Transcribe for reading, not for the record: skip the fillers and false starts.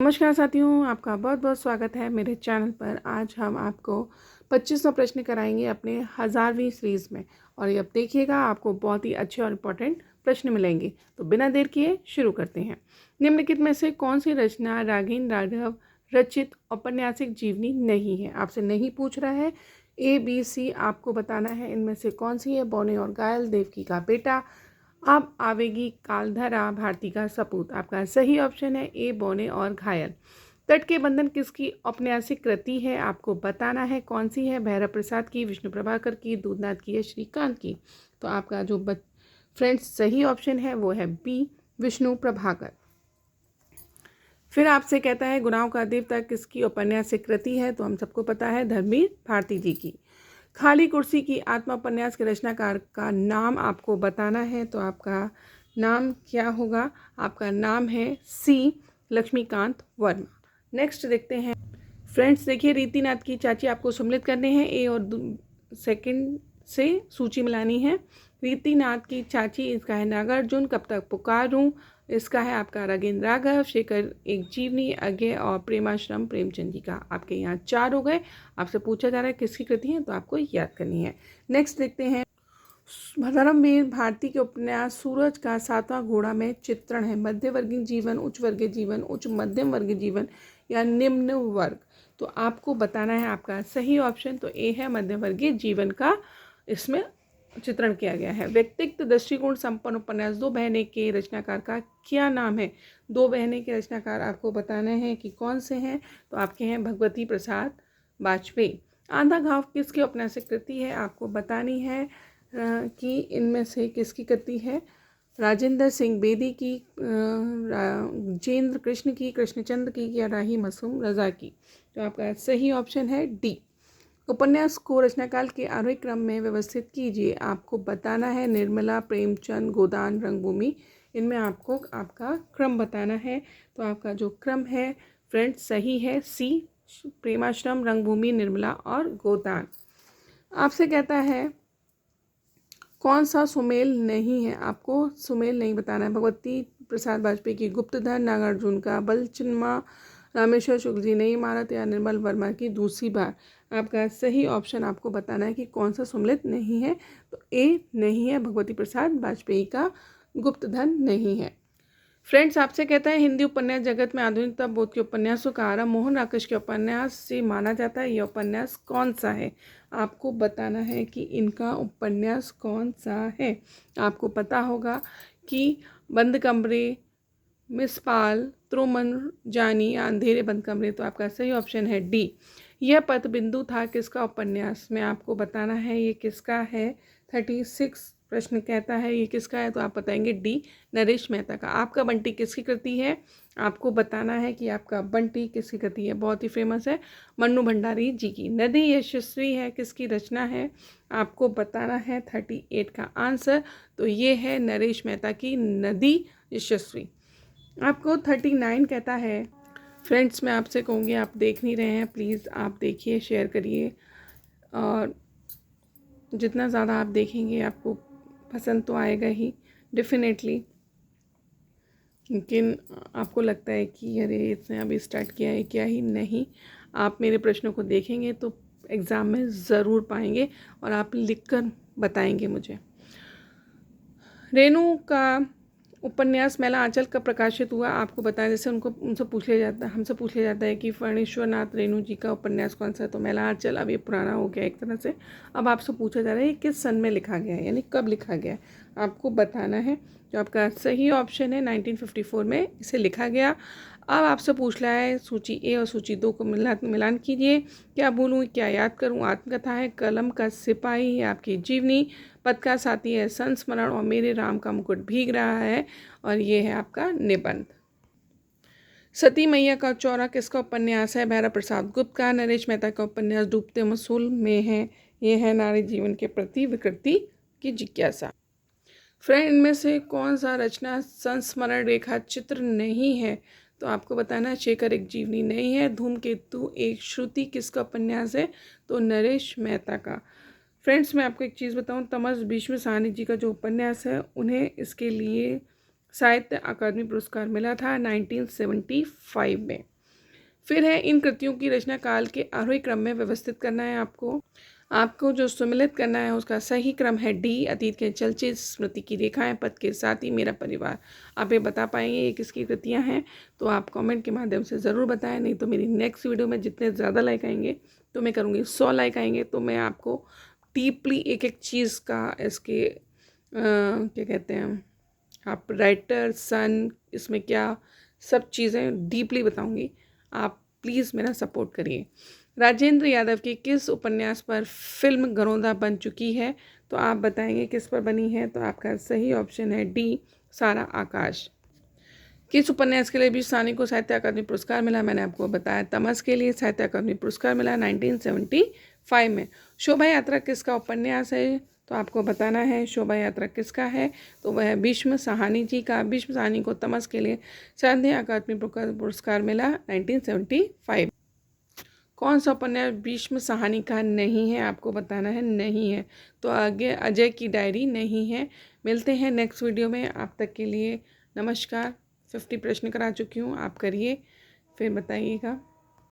नमस्कार साथियों, आपका बहुत बहुत स्वागत है मेरे चैनल पर। आज हम आपको 2500 प्रश्न कराएंगे अपने 1000वीं सीरीज़ में। और ये अब देखिएगा, आपको बहुत ही अच्छे और इम्पोर्टेंट प्रश्न मिलेंगे। तो बिना देर किए शुरू करते हैं। निम्नलिखित में से कौन सी रचना रागिनी राघव रचित औपन्यासिक जीवनी नहीं है? आपसे नहीं पूछ रहा है, ABC आपको बताना है इनमें से कौन सी है। बौने और घायल, देवकी का बेटा, अब आवेगी कालधरा, भारती का सपूत। आपका सही ऑप्शन है ए, बौने और घायल। तट के बंधन किसकी औपन्यासिक कृति है? आपको बताना है कौन सी है। भैरव प्रसाद की, विष्णु प्रभाकर की, दूधनाथ की या श्रीकांत की? तो आपका जो फ्रेंड्स सही ऑप्शन है वो है बी, विष्णु प्रभाकर। फिर आपसे कहता है गुनाहों का देवता किसकी औपन्यासिक कृति है? तो हम सबको पता है धर्मवीर भारती जी की। खाली कुर्सी की आत्मा उपन्यास के रचनाकार का नाम आपको बताना है। तो आपका नाम क्या होगा? आपका नाम है सी, लक्ष्मीकांत वर्मा। नेक्स्ट देखते हैं फ्रेंड्स। देखिए, रीतिनाथ की चाची आपको सम्मिलित करने हैं। ए और सेकंड से सूची मिलानी है। रीतिनाथ की चाची, इसका है नागार्जुन, कब तक पुकारूं, इसका है आपका रागेंद्र राघव, शेखर एक जीवनी, अज्ञे और प्रेमाश्रम प्रेमचंद जी का। आपके यहाँ 4 हो गए। आपसे पूछा जा रहा है किसकी कृति है, तो आपको याद करनी है। नेक्स्ट देखते हैं धर्मवीर भारती के उपन्यास सूरज का 7वां घोड़ा में चित्रण है मध्य वर्गीय जीवन, उच्च वर्गीय जीवन, उच्च मध्यम वर्गीय जीवन या निम्न वर्ग? तो आपको बताना है आपका सही ऑप्शन। तो ए है, मध्य वर्गीय जीवन का इसमें चित्रण किया गया है। व्यक्तित्व दृष्टिकोण संपन्न उपन्यास दो बहनें के रचनाकार का क्या नाम है? दो बहनें के रचनाकार आपको बताना है कि कौन से हैं। तो आपके हैं भगवती प्रसाद वाजपेयी। आंधा घाव किसकी औपन्यासिक कृति है? आपको बतानी है कि इनमें से किसकी कृति है। राजेंद्र सिंह बेदी की, राजेंद्र कृष्ण की, कृष्णचंद्र की या राही मासूम रजा की? तो आपका सही ऑप्शन है डी। उपन्यास को रचनाकाल के आरोही क्रम में व्यवस्थित कीजिए। आपको बताना है निर्मला, प्रेमचंद, गोदान, रंगभूमि। इनमें आपको आपका क्रम बताना है। तो आपका जो क्रम है फ्रेंड्स सही है सी, प्रेमाश्रम, रंगभूमि, निर्मला और गोदान। आपसे कहता है कौन सा सुमेल नहीं है? आपको सुमेल नहीं बताना है। भगवती प्रसाद वाजपेयी की गुप्तधन, नागार्जुन का बलचिन्मा, रामेश्वर शुक्ल जी नई इमारत या निर्मल वर्मा की दूसरी बार? आपका सही ऑप्शन आपको बताना है कि कौन सा सुमेलित नहीं है। तो ए नहीं है, भगवती प्रसाद वाजपेयी का गुप्तधन नहीं है। फ्रेंड्स, आपसे कहता है हिंदी उपन्यास जगत में आधुनिकता बोध के उपन्यासों का आरंभ मोहन राकेश के उपन्यास से माना जाता है। यह उपन्यास कौन सा है? आपको बताना है कि इनका उपन्यास कौन सा है। आपको पता होगा कि बंद कमरे, मिस पाल, त्रोमन जानी या अंधेरे बंद कमरे। तो आपका सही ऑप्शन है डी। यह पथबिंदु था किसका उपन्यास में? आपको बताना है ये किसका है। 36 प्रश्न कहता है ये किसका है। तो आप बताएंगे डी, नरेश मेहता का। आपका बंटी किसकी कृति है? आपको बताना है कि आपका बंटी किसकी कृति है। बहुत ही फेमस है, मन्नू भंडारी जी की। नदी यशस्वी है किसकी रचना है? आपको बताना है 38 का आंसर। तो ये है नरेश मेहता की नदी यशस्वी। आपको 39 कहता है। फ्रेंड्स, मैं आपसे कहूँगी आप देख नहीं रहे हैं, प्लीज़ आप देखिए, शेयर करिए। और जितना ज़्यादा आप देखेंगे आपको पसंद तो आएगा ही डेफिनेटली। लेकिन आपको लगता है कि अरे इसने अभी स्टार्ट किया है क्या ही? नहीं, आप मेरे प्रश्नों को देखेंगे तो एग्ज़ाम में ज़रूर पाएंगे और आप लिखकर बताएंगे मुझे। रेणु का उपन्यास मैला आंचल कब प्रकाशित हुआ? आपको बताएं। जैसे हमसे पूछ लिया जाता है कि फणीश्वर नाथ रेणु जी का उपन्यास कौन सा है? तो मैला आंचल अब ये पुराना हो गया एक तरह से। अब आपसे पूछा जा रहा है किस सन में लिखा गया है, यानी कब लिखा गया है। आपको बताना है। जो आपका सही ऑप्शन है 1954 में इसे लिखा गया। अब आपसे पूछ रहा है सूची ए और सूची 2 को मिलान कीजिए। क्या भूलूं क्या याद करूं आत्मकथा है, कलम का सिपाही है आपकी जीवनी, पद का साथी है संस्मरण और मेरे राम का मुकुट भीग रहा है और ये है आपका निबंध। सती मैया का चौरा किसका उपन्यास है? भैरव प्रसाद गुप्त का। नरेश मेहता का उपन्यास डूबते मसूल में है। ये है नारी जीवन के प्रति विकृति की जिज्ञासा। फ्रेंड, इनमें से कौन सा रचना संस्मरण रेखा चित्र नहीं है? तो आपको बताना है शेखर एक जीवनी नहीं है। धूमकेतु एक श्रुति किसका उपन्यास है? तो नरेश मेहता का। फ्रेंड्स, मैं आपको एक चीज़ बताऊं, तमस भीष्म साहनी जी का जो उपन्यास है उन्हें इसके लिए साहित्य अकादमी पुरस्कार मिला था 1975 में। फिर है इन कृतियों की रचना काल के आरोही क्रम में व्यवस्थित करना है आपको जो सुमिलित करना है उसका सही क्रम है डी, अतीत के चलचित्र, स्मृति की रेखाएं, पथ के साथी, मेरा परिवार। आप ये बता पाएंगे ये किसकी कृतियां हैं? तो आप कमेंट के माध्यम से ज़रूर बताएं, नहीं तो मेरी नेक्स्ट वीडियो में जितने ज़्यादा लाइक आएंगे तो मैं करूँगी 100 लाइक आएंगे तो मैं आपको डीपली एक एक चीज़ का इसके क्या कहते हैं, आप राइटर, सन, इसमें क्या सब चीज़ें डीपली बताऊँगी। आप प्लीज़ मेरा सपोर्ट करिए। राजेंद्र यादव के किस उपन्यास पर फिल्म गरोदा बन चुकी है? तो आप बताएंगे किस पर बनी है? तो आपका सही ऑप्शन है डी, सारा आकाश। किस उपन्यास के लिए भी सानी को साहित्य अकादमी पुरस्कार मिला? मैंने आपको बताया तमस के लिए साहित्य अकादमी पुरस्कार मिला 1975 में। शोभा यात्रा किसका उपन्यास है? तो आपको बताना है शोभा यात्रा किसका है, तो वह भीष्म साहनी जी का। भीष्म साहनी को तमस के लिए साहित्य अकादमी पुरस्कार मिला 1975। कौन सा उपन्यास भीष्म साहनी का नहीं है? आपको बताना है नहीं है, तो आगे अजय की डायरी नहीं है। मिलते हैं नेक्स्ट वीडियो में, आप तक के लिए नमस्कार। 50 प्रश्न करा चुकी हूँ, आप करिए फिर बताइएगा।